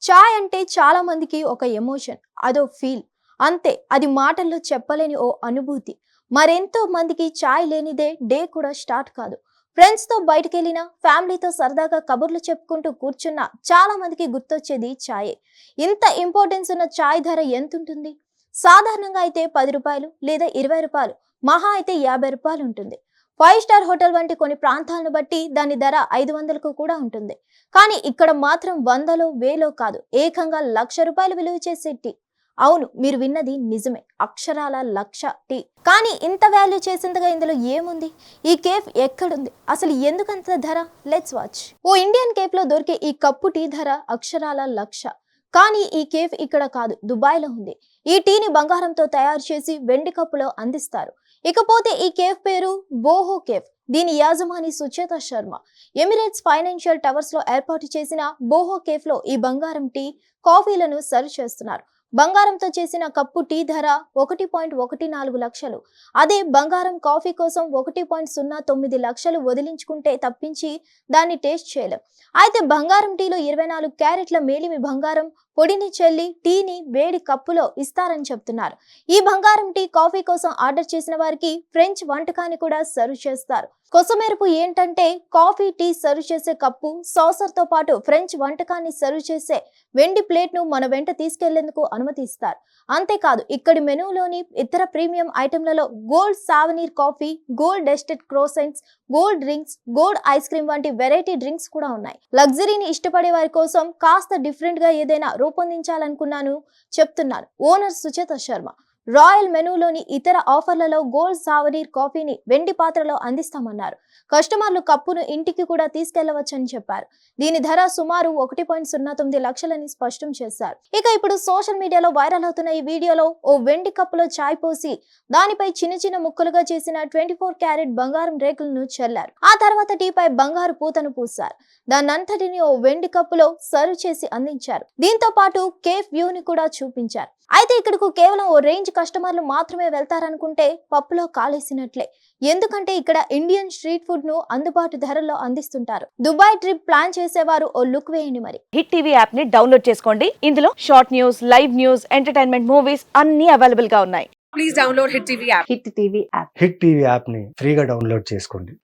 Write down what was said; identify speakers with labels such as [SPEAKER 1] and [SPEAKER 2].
[SPEAKER 1] చాయ్ అంటే చాలా మందికి ఒక ఎమోషన్, అదో ఫీల్ అంతే. అది మాటల్లో చెప్పలేని ఓ అనుభూతి. మరెంతో మందికి చాయ్ లేనిదే డే కూడా స్టార్ట్ కాదు. ఫ్రెండ్స్ తో బయటికి వెళ్ళినా, ఫ్యామిలీతో సరదాగా కబుర్లు చెప్పుకుంటూ కూర్చున్నా చాలా మందికి గుర్తొచ్చేది చాయే. ఇంత ఇంపార్టెన్స్ ఉన్న చాయ్ ధర ఎంత ఉంటుంది? సాధారణంగా అయితే 10 రూపాయలు లేదా 20 రూపాయలు, మహా అయితే 50 రూపాయలు ఉంటుంది. 5 స్టార్ హోటల్ వంటి కొన్ని ప్రాంతాలను బట్టి దాని ధర 500కు కూడా ఉంటుంది. కానీ ఇక్కడ మాత్రం వందలో వేలో కాదు, ఏకంగా ₹1,00,000 విలువ చేసే టీ. అవును, మీరు విన్నది నిజమే, అక్షరాల 1,00,000 టీ. కానీ ఇంత వాల్యూ చేసేంతగా ఇందులో ఏముంది? ఈ కేఫ్ ఎక్కడుంది? అసలు ఎందుకంత ధర? Let's watch. ఓ ఇండియన్ కేఫ్ లో దొరికే ఈ కప్పు టీ ధర అక్షరాల 1,00,000. కానీ ఈ కేఫ్ ఇక్కడ కాదు, దుబాయ్లో ఉంది. ఈ టీని బంగారంతో తయారు చేసి వెండి కప్పులో అందిస్తారు. ఇకపోతే ఈ కేఫ్ పేరు బోహో కేఫ్. దీని యాజమాని Sucheta Sharma Emirates Financial Towers లో ఏర్పాటు చేసిన బోహో కేఫ్ లో ఈ బంగారం టీ, కాఫీలను సర్వ్ చేస్తున్నారు. బంగారంతో చేసిన కప్పు టీ ధర 1.14 లక్షలు. అదే బంగారం కాఫీ కోసం 1.09 లక్షలు వదిలించుకుంటే తప్పించి దాన్ని టేస్ట్ చేయలేం. అయితే బంగారం టీలో 24 క్యారెట్ల మేలిమి బంగారం పొడిని చెల్లి టీని వేడి కప్పులో ఇస్తారని చెప్తున్నారు. ఈ బంగారం టీ, కాఫీ కోసం ఆర్డర్ చేసిన వారికి ఫ్రెంచ్ వంటకాన్ని కూడా సర్వ్ చేస్తారు. కొసమెరుపు ఏంటంటే కాఫీ, టీ సర్వ్ చేసే కప్పు, సాసర్ తో పాటు ఫ్రెంచ్ వంటకాన్ని సర్వ్ చేసే వెండి ప్లేట్ ను మన వెంట తీసుకెళ్లేందుకు అనుమతిస్తారు. అంతేకాదు, ఇక్కడి మెనూలోని ఇతర ప్రీమియం ఐటెంలలో gold souvenir coffee, gold dusted croissants, gold drinks, gold ice cream వంటి వెరైటీ డ్రింక్స్ కూడా ఉన్నాయి. లగ్జరీని ఇష్టపడే వారి కోసం కాస్త డిఫరెంట్ గా ఏదైనా రూపొందించాలనుకున్నాను చెప్తున్నారు ఓనర్ సుచేత శర్మ. రాయల్ మెనూలోని ఇతర ఆఫర్లలో గోల్డ్ సావనీర్ కాఫీని వెండి పాత్రలో అందిస్తామన్నారు. కస్టమర్లు కప్పును ఇంటికి కూడా తీసుకెళ్లవచ్చని చెప్పారు. దీని ధర సుమారు 1.09 లక్షలని స్పష్టం చేశారు. ఇక ఇప్పుడు సోషల్ మీడియాలో వైరల్ అవుతున్న ఈ వీడియోలో ఓ వెండి కప్పులో చాయ్ పోసి దానిపై చిన్న చిన్న ముక్కలుగా చేసిన 24 క్యారెట్ బంగారం రేకులను చల్లారు. ఆ తర్వాత టీపై బంగారు పూతను పూశారు. దాన్నంతటిని ఓ వెండి కప్పులో సర్వ్ చేసి అందించారు. దీంతో పాటు కేఫ్ వ్యూ ని కూడా చూపించారు. అయితే ఇక్కడకు కేవలం ఓ రేంజ్ కస్టమర్లు మాత్రమే వెళ్తారనుకుంటే పప్పులో కాలేసినట్లే. ఎందుకంటే ఇక్కడ ఇండియన్ స్ట్రీట్ ఫుడ్ ను అందుబాటు ధరల్లో అందిస్తుంటారు. దుబాయ్ ట్రిప్ ప్లాన్ చేసేవారు ఓ లుక్ వేయండి మరి.
[SPEAKER 2] హిట్ టీవీ యాప్ ని డౌన్లోడ్ చేసుకోండి. ఇందులో short news, live news, entertainment movies అన్ని అవైలబుల్ గా ఉన్నాయి.
[SPEAKER 3] Please download Hit TV app.
[SPEAKER 2] Hit TV app.
[SPEAKER 4] Hit TV యాప్ని ఫ్రీగా డౌన్లోడ్ చేసుకోండి.